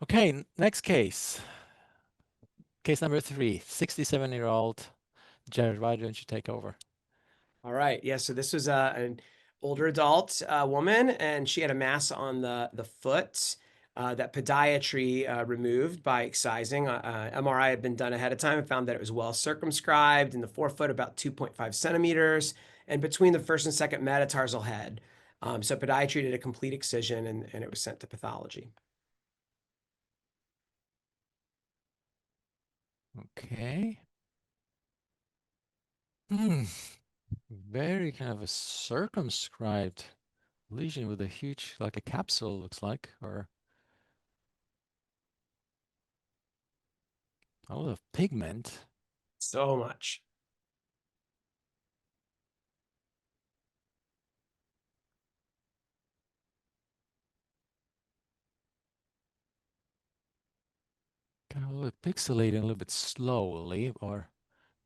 Okay, next case. Case number 3, 67-year-old Jared. Why don't you take over? All right. Yeah. So this was an older adult woman, and she had a mass on the foot that podiatry removed by excising. MRI had been done ahead of time and found that it was well circumscribed in the forefoot, about 2.5 centimeters, and between the first and second metatarsal head. So podiatry did a complete excision, and it was sent to pathology. Okay. Hmm. Very kind of a circumscribed lesion with a huge, like a capsule, looks like, or a lot of pigment. So much. Kind of a little pixelating a little bit slowly, or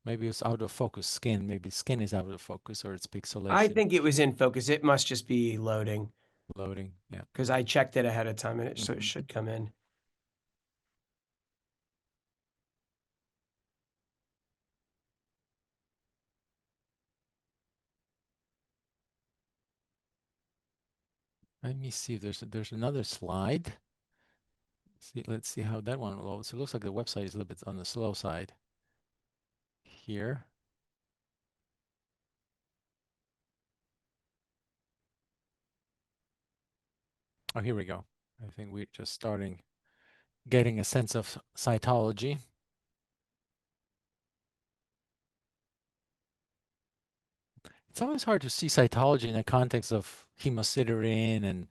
maybe it's out of focus skin. Maybe skin is out of focus, or it's I pixelation think it was in focus. It must just be loading loading. Yeah. because I checked it ahead of time, and so it Mhm. should come in. Let me see if there's another slide. Let's see how that one loads. It looks like the website is a little bit on the slow side here. Oh, here we go. I think we're just starting getting a sense of cytology. It's always hard to see cytology in the context of hemosiderin, and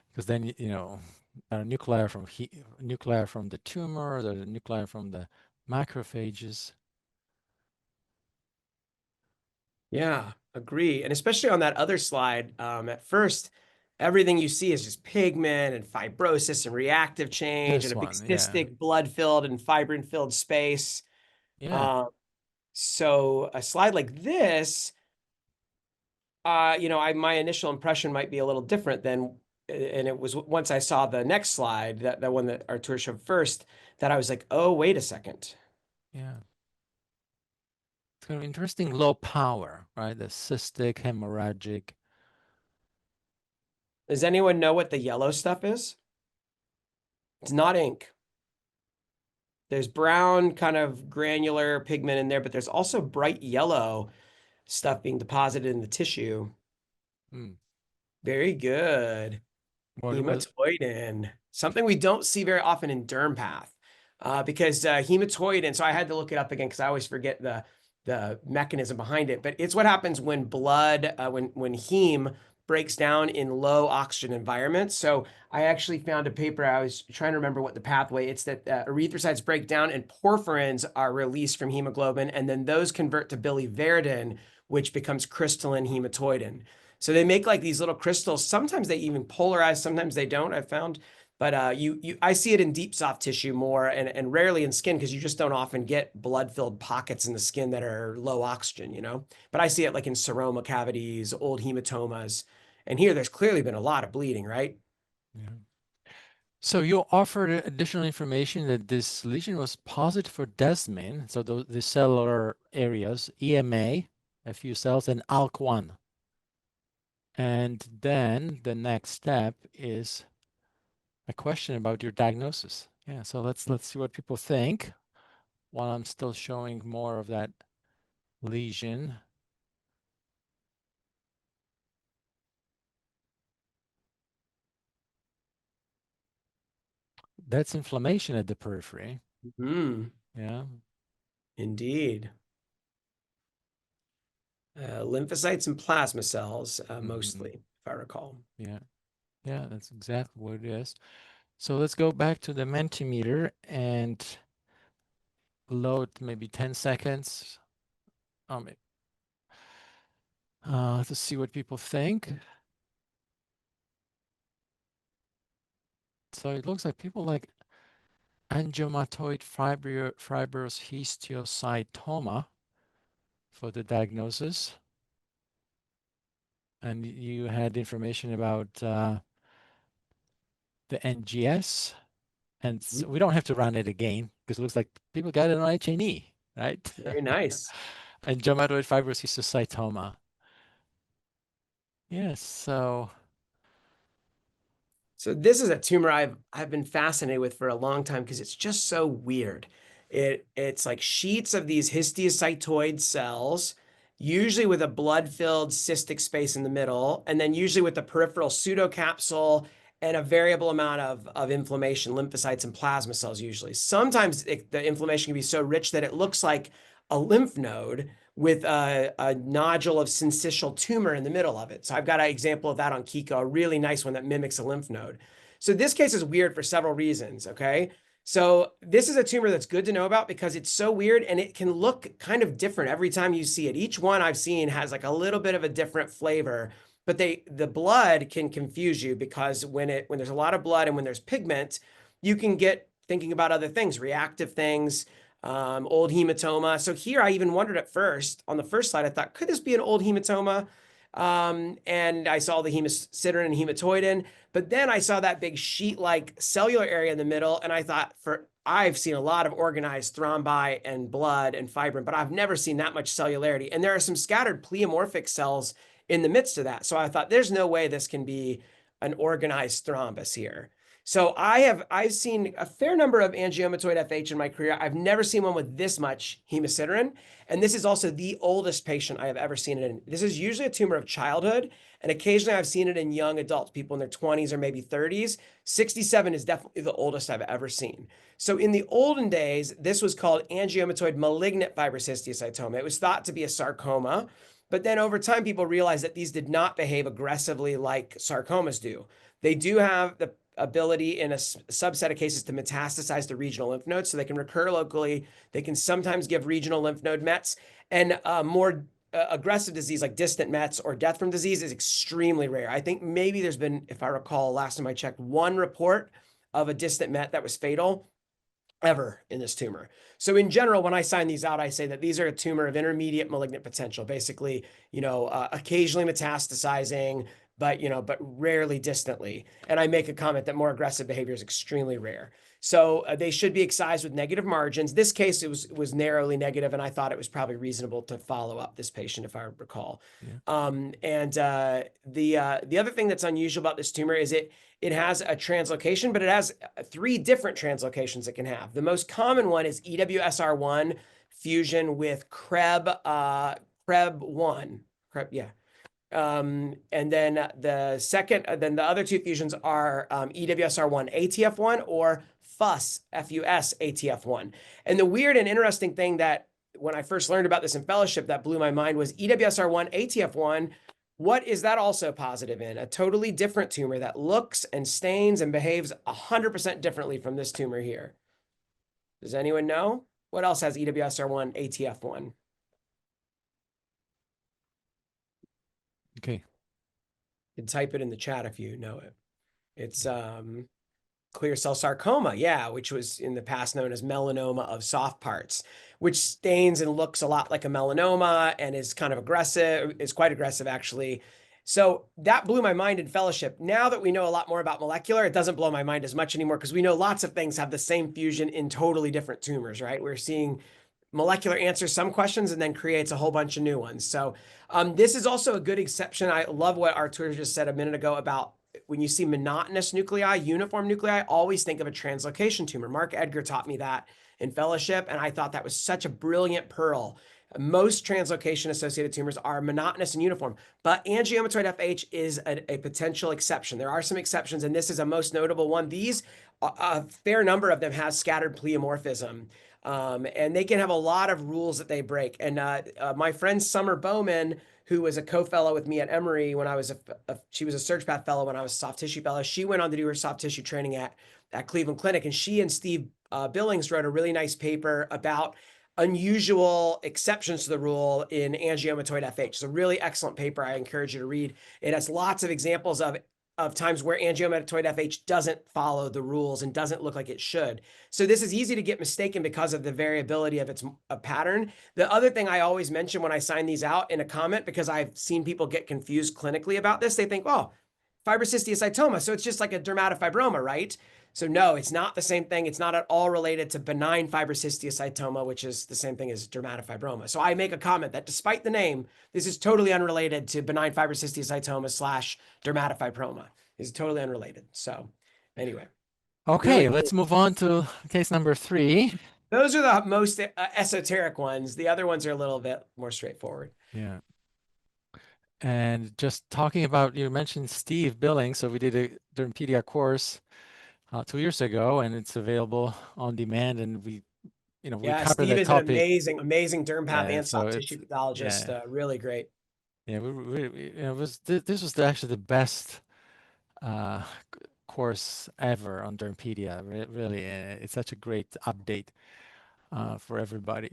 because then you know nuclear from nuclear from the tumor, the nuclear from the macrophages. Yeah, agree. And especially on that other slide, at first, everything you see is just pigment and fibrosis and reactive change and This a big one, yeah, cystic blood-filled and fibrin-filled space. yeah, Um, so a slide like this, my initial impression might be a little different than, and it was once I saw the next slide, that one that Artur showed first, that I was like, oh, wait a second. yeah. It's kind of interesting low power, right? The cystic, hemorrhagic. Does anyone know what the yellow stuff is? It's not ink. There's brown kind of granular pigment in there, but there's also bright yellow stuff being deposited in the tissue. Hmm. Very good. What was? Hematoidin, something we don't see very often in dermpath, because hematoidin. So I had to look it up again because I always forget the mechanism behind it. But it's what happens when blood, when heme breaks down in low oxygen environments. So I actually found a paper. I was trying to remember what the pathway. It's that erythrocytes break down and porphyrins are released from hemoglobin, and then those convert to biliverdin, which becomes crystalline hematoidin. So they make like these little crystals. Sometimes they even polarize, sometimes they don't, I've found. But I see it in deep soft tissue more and rarely in skin because you just don't often get blood-filled pockets in the skin that are low oxygen. But I see it like in seroma cavities, old hematomas. And here there's clearly been a lot of bleeding, right? Yeah. So you offered additional information that this lesion was positive for desmin, so the cellular areas, EMA, a few cells, and ALK1. And then the next step is a question about your diagnosis. Yeah, so let's see what people think while I'm still showing more of that lesion. That's inflammation at the periphery. Hmm. Yeah. Indeed. Lymphocytes and plasma cells, Hmm. mostly, if I recall. Yeah. Yeah, that's exactly what it is. So let's go back to the Mentimeter and load maybe 10 seconds. Um, to see what people think. So it looks like people like angiomatoid fibrous histiocytoma for the diagnosis. And you had information about the NGS And so we don't have to run it again because it looks like people got it on H&E, right? Very nice. Angiomatoid fibrous histiocytoma. Yes, so So this is a tumor I've been fascinated with for a long time because it's just so weird. It's like sheets of these histiocytoid cells, usually with a blood-filled cystic space in the middle, and then usually with the peripheral pseudocapsule and a variable amount of inflammation, lymphocytes and plasma cells usually. Sometimes the inflammation can be so rich that it looks like a lymph node with a nodule of syncytial tumor in the middle of it. So I've got an example of that on Kiko, a really nice one that mimics a lymph node. So this case is weird for several reasons, okay? So this is a tumor that's good to know about because it's so weird and it can look kind of different every time you see it. Each one I've seen has like a little bit of a different flavor, but the blood can confuse you because when there's a lot of blood and when there's pigment, you can get thinking about other things, reactive things, old hematoma. So here I even wondered at first, on the first slide, I thought, could this be an old hematoma? And I saw the hemosiderin and hematoidin, but then I saw that big sheet-like cellular area in the middle, and I thought, I've seen a lot of organized thrombi and blood and fibrin, but I've never seen that much cellularity. And there are some scattered pleomorphic cells in the midst of that. So I thought, there's no way this can be an organized thrombus here. So I've seen a fair number of angiomatoid FH in my career. I've never seen one with this much hemosiderin. And this is also the oldest patient I have ever seen it in. This is usually a tumor of childhood. And occasionally I've seen it in young adults, people in their 20s or maybe 30s. 67 is definitely the oldest I've ever seen. So in the olden days, this was called angiomatoid malignant fibrous histiocytoma. It was thought to be a sarcoma. But then over time, people realized that these did not behave aggressively like sarcomas do. They do have the ability in a subset of cases to metastasize to regional lymph nodes, so they can recur locally. They can sometimes give regional lymph node mets, and more aggressive disease like distant mets or death from disease is extremely rare. I think maybe there's been, if I recall, last time I checked, one report of a distant met that was fatal ever in this tumor. So in general, when I sign these out, I say that these are a tumor of intermediate malignant potential, basically, occasionally metastasizing, but rarely distantly. And I make a comment that more aggressive behavior is extremely rare. So they should be excised with negative margins. This case, it was narrowly negative, and I thought it was probably reasonable to follow up this patient, if I recall. yeah. The other thing that's unusual about this tumor is it has a translocation, but it has 3 different translocations it can have. The most common one is EWSR1 fusion with CREB1. And then then the other 2 fusions are EWSR1 ATF1 or FUS ATF1. And the weird and interesting thing that when I first learned about this in fellowship that blew my mind was EWSR1 ATF1. What is that also positive in? A totally different tumor that looks and stains and behaves 100% differently from this tumor here. Does anyone know? What else has EWSR1 ATF1? Okay. You can type it in the chat if you know it. It's clear cell sarcoma, yeah, which was in the past known as melanoma of soft parts, which stains and looks a lot like a melanoma and is kind of aggressive, is quite aggressive actually. So that blew my mind in fellowship. Now that we know a lot more about molecular, it doesn't blow my mind as much anymore because we know lots of things have the same fusion in totally different tumors, right? We're seeing molecular answers some questions and then creates a whole bunch of new ones. So this is also a good exception. I love what Artur just said a minute ago about when you see monotonous nuclei, uniform nuclei, always think of a translocation tumor. Mark Edgar taught me that in fellowship, and I thought that was such a brilliant pearl. Most translocation-associated tumors are monotonous and uniform, but angiomatoid FH is a potential exception. There are some exceptions, and this is a most notable one. These, a fair number of them have scattered pleomorphism. And they can have a lot of rules that they break. And my friend Summer Bowman, who was a co-fellow with me at Emory when I was she was a Surg Path fellow when I was a soft tissue fellow. She went on to do her soft tissue training at Cleveland Clinic, and she and Steve Billings wrote a really nice paper about unusual exceptions to the rule in angiomatoid FH. It's a really excellent paper. I encourage you to read. It has lots of examples of times where angiomatoid FH doesn't follow the rules and doesn't look like it should. So this is easy to get mistaken because of the variability of its pattern. The other thing I always mention when I sign these out in a comment, because I've seen people get confused clinically about this, they think, oh, fibrous histiocytoma, so it's just like a dermatofibroma, right? So no, it's not the same thing. It's not at all related to benign fibrous histiocytoma, which is the same thing as dermatofibroma. So I make a comment that despite the name, this is totally unrelated to benign fibrous histiocytoma slash dermatofibroma. It's totally unrelated. So anyway, really Okay, cool. let's move on to case number 3. Those are the most esoteric ones. The other ones are a little bit more straightforward. Yeah. And just talking about, you mentioned Steve Billing, so we did a Dermpedia course 2 years ago, and it's available on demand, and we Yeah, covered Steve that is an topic. amazing derm path Yeah, and so soft tissue it's pathologist. yeah, Really great. yeah. It was this was actually the best uh, course ever on Dermpedia. Really, it's such a great update for everybody.